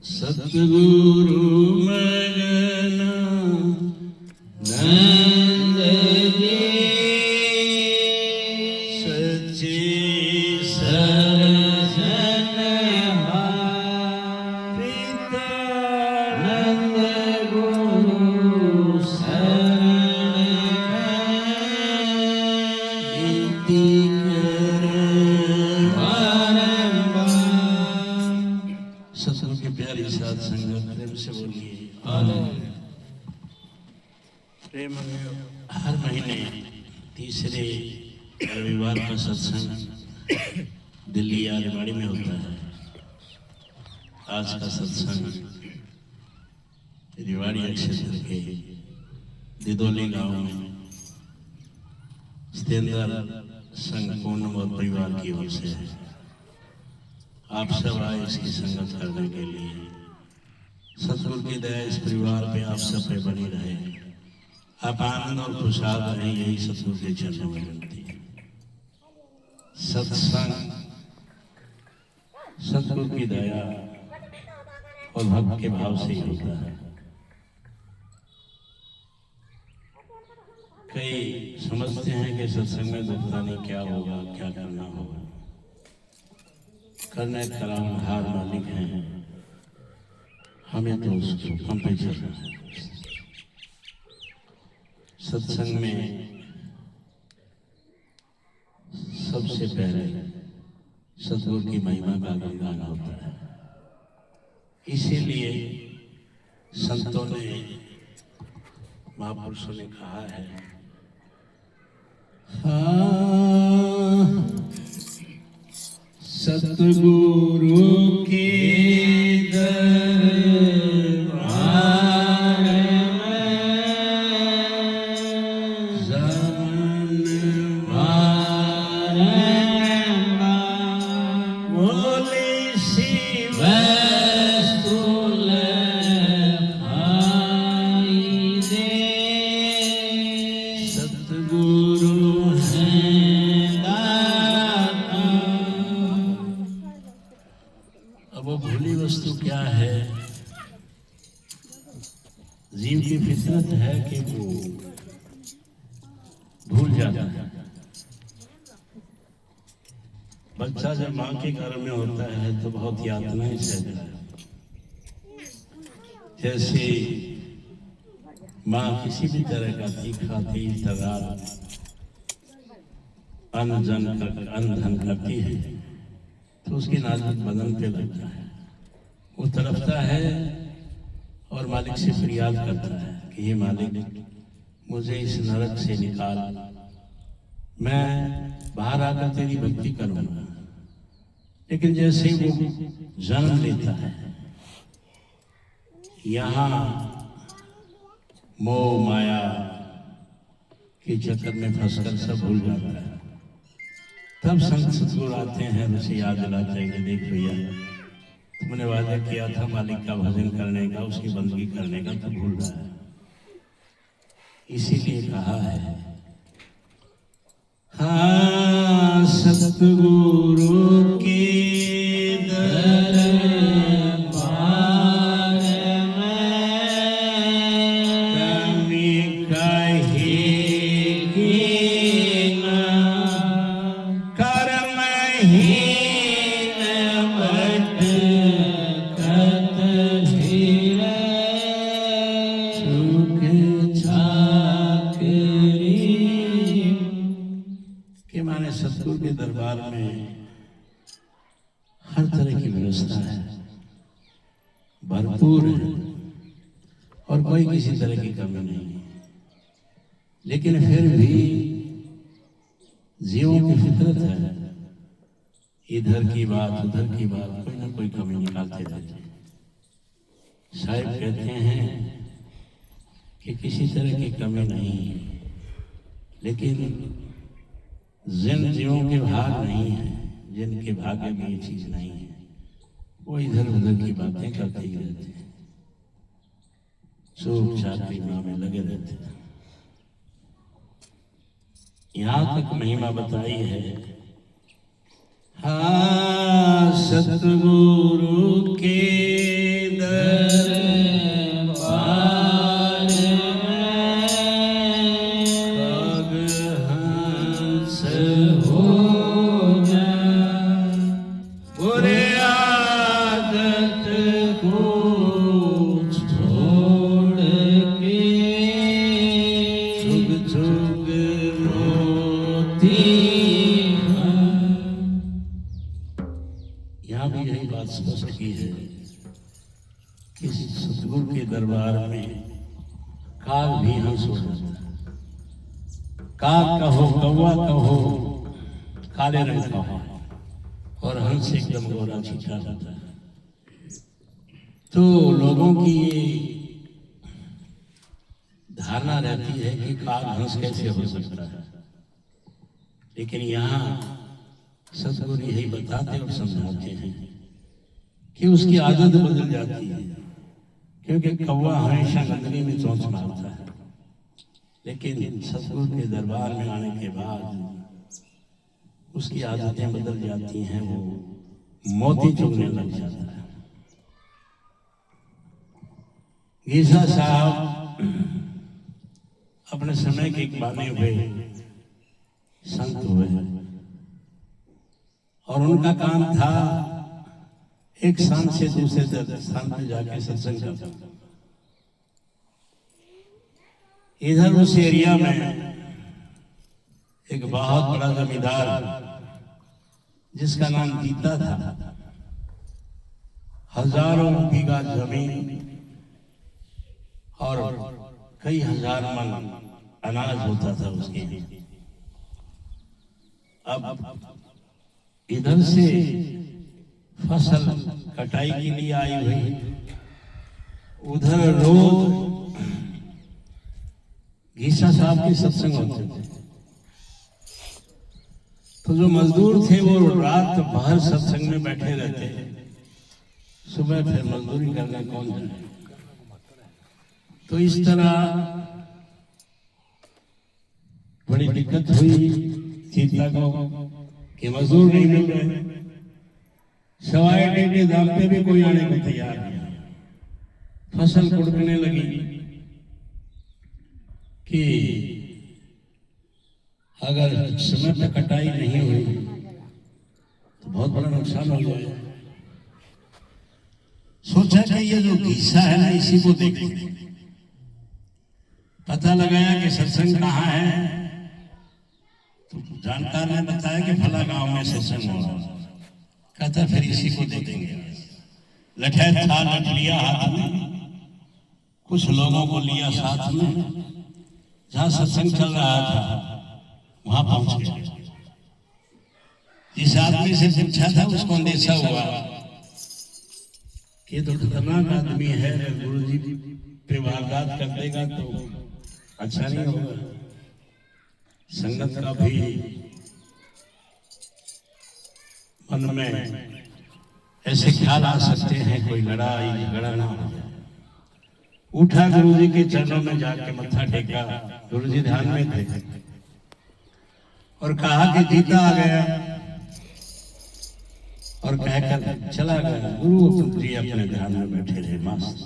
सतगुरु मगन नंद जी सच्चे सरसन पिता नंद गुरु सत्संग की प्यारी साथ संगत प्रेम से बोलिए प्रेम। हर महीने तीसरे रविवार का सत्संग दिल्ली या रेवाड़ी में होता है। आज का सत्संग रेवाड़ी क्षेत्र के दिदोली गांव में स्तेंद्र संघ पूर्णम और परिवार की ओर से है। आप सब आए इसकी संगत करने के लिए। सतगुरु की दया इस परिवार पे आप सब पे बनी रहे। आप आनंद और खुशहाल रहें, यही सतगुरु के चरणों में विनती है। सत्संग सतगुरु की दया और भक्त के भाव से ही होता है। कई समझते हैं कि सत्संग में दुखता नहीं, क्या होगा, क्या करना होगा। करने करारहार मालिक हैं, हमें तो उसको हम पे चलना है। सत्संग में सबसे पहले सतगुरु की महिमा का गुणगान होता है। इसीलिए संतों ने, महापुरुषों ने कहा है, हाँ सतगुरु के दरबार में जमन बोले शिव स्तुल भाई दे सतगुरु हैं दाता। अब वो भूली वस्तु क्या है? जीव की फितरत है कि वो भूल जाता है। बच्चा जब माँ के घर में होता है तो बहुत यातनाएं सहता है। जैसे माँ किसी भी तरह का तीखा तेज तगार अन्न धन करती है तो उसके नाजुक बदन पे लगता है। वो तड़पता है और मालिक से फरियाद करता है कि ये मालिक मुझे इस नरक से निकाल, मैं बाहर आकर तेरी भक्ति करूंगा। लेकिन जैसे ही वो जन्म लेता है, यहाँ मोह माया के चक्कर में फंसकर सब भूल जाता है। तब संत सतगुरु आते हैं, उसे याद दिलाते हैं कि देख भैया, तुमने वादा किया था मालिक का भजन करने का, उसकी बंदगी करने का, तो भूल रहा है। इसीलिए कहा है, हाँ सतगुरु के दरबार में कमी कहेगी ना, कर्महीन भटकत फिरे सुख चाकरी। के माने सतगुरु के दरबार में हर तरह की व्यवस्था है, भरपूर है और कोई किसी तरह की कमी नहीं है। लेकिन फिर भी जीवों की फितरत है, इधर की बात उधर की बात, कोई ना कोई कमी निकालते रहते हैं। साहिब कहते हैं कि किसी तरह की कमी नहीं है, लेकिन जिन जीवों के भाग नहीं है, जिनके भाग्य में ये चीज नहीं है, वो इधर उधर की बातें करते ही रहते हैं, चूप चाकरी में लगे रहते हैं। यहाँ तक महिमा बताई है, हाँ सतगुरु के दरबार पग हंस हो जा, बुरे आदत को छोड़ के छुग छुग मोती। यहाँ भी यही बात स्पष्ट की है कि सतगुरु के दरबार में काग भी हंस हो जाता है। काग कहो, कौवा कहो, काले रंग का हो, और हंस एकदम गोरा चिट्टा होता है। तो लोगों की ये धारणा रहती है कि काग हंस कैसे हो सकता है, लेकिन यहाँ सतगुरु यही बताते और समझाते हैं कि उसकी आदत बदल जाती है, क्योंकि कौवा हमेशा गंदगी में चोंच मारता है, लेकिन सतगुरु के दरबार में आने के बाद उसकी आदतें बदल जाती हैं, वो मोती चुगने लग जाता है। गीसा साहब अपने समय के एक माने हुए संत हुए और उनका काम था एक स्थान से दूसरे स्थान पर जाके सत्संग करना। इधर उस एरिया में एक बहुत बड़ा जमींदार जिसका नाम जीता था, हजारों बीघा जमीन और कई हजार मन अनाज होता था उसके यहाँ। अब इधर से फसल कटाई के लिए आई हुई, उधर रोज गीसा साहब के सत्संग होते थे। तो जो मजदूर थे वो रात भर सत्संग में बैठे रहते, सुबह फिर मजदूरी करने कौन जाए। तो इस तरह बड़ी दिक्कत हुई सीता को कि मजदूर नहीं मिल रहे, सवाए के दाम पे भी कोई आने को तैयार नहीं। फसल कुड़कने लगी कि अगर समय पे कटाई नहीं हुई तो बहुत बड़ा नुकसान हो जाएगा। सोचा कि ये जो गीसा है ना, इसी को देखें। पता लगाया कि सत्संग कहाँ है, तो जानकार ने बताया कि फला गांव में सत्संग हो रहा। कहता फिर इसी को देखेंगे। लठैत था, लठ लिया हाथ में, कुछ लोगों को लिया साथ में, जहां सत्संग चल रहा था वहां पहुंच गए। जिस आदमी से पूछा था उसको अंदेशा हुआ कि ये तो खतरनाक आदमी है, गुरु जी पे वारदात कर देगा तो अच्छा नहीं होगा। संगत का भी मन में ऐसे ख्याल आ सकते हैं, कोई लड़ाई झगड़ा ना हो जाए। उठा गुरु जी के चरणों में जाके मत्था टेका, गुरु जी ध्यान में थे, और कहा कि जीता आ गया, और कहकर चला गया। गुरु जी अपने ध्यान में बैठे रहे मस्त।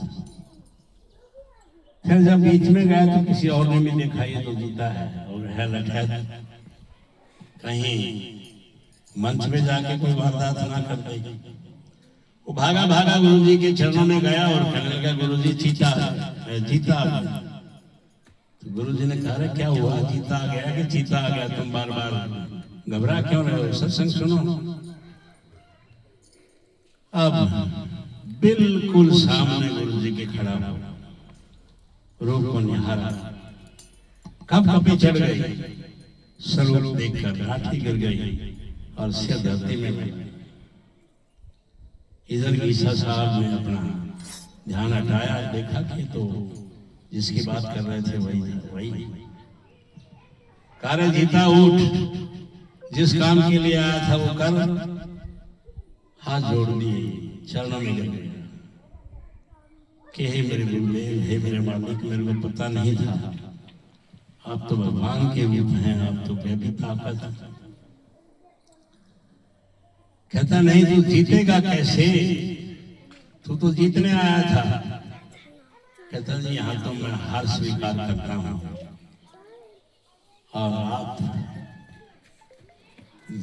फिर जब बीच में गया तो किसी और ने भी देखा ये तो जीता है और है लठैत, कहीं मंच में जाके कोई वारदात ना कर दे। वो भागा भागा गुरु जी के चरणों में गया और कहने लगा, गुरु जी जीता जीता। तो गुरु जी ने कहा, क्या हुआ, जीता आ गया कि जीता आ गया, तुम बार बार घबरा क्यों रहे हो, सत्संग सुनो। अब बिल्कुल सामने गुरु जी के खड़ा हो, रूप को निहारा, कब कपी चढ़ गई, स्वरूप देखकर लाठी गिर गई और सिर धरती में गई। इधर गीसा साहब ने अपना ध्यान हटाया, देखा कि तो जिसकी बात कर रहे थे वही। कार्य जीता, उठ, जिस काम के लिए आया था वो कर। हाथ जोड़ दिए, चरणों में गिर गए कि हे मेरे गुरुदेव, हे मेरे मालिक, मेरे को पता नहीं था, आप तो भगवान के रूप हैं, आप तो बेबी ताकत। कहता नहीं, तू जीतेगा कैसे, तू तो जीतने आया था। कहता जी यहाँ तो मैं हार स्वीकार करता हूँ और आप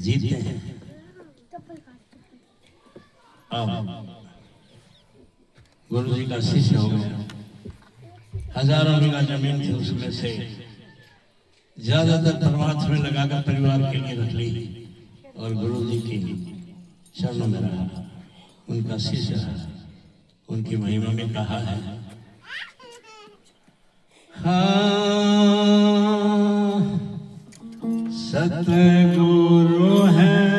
जीते हैं। अब गुरु जी का शिष्य हो गया। हजारों बीघा जमीन थी, उसमें से ज्यादातर परमात्मा में लगाकर परिवार के लिए रख ली और गुरु जी की चरणों में रहा, उनका शिष्य रहा। उनकी महिमा में कहा है, हाँ सतगुरु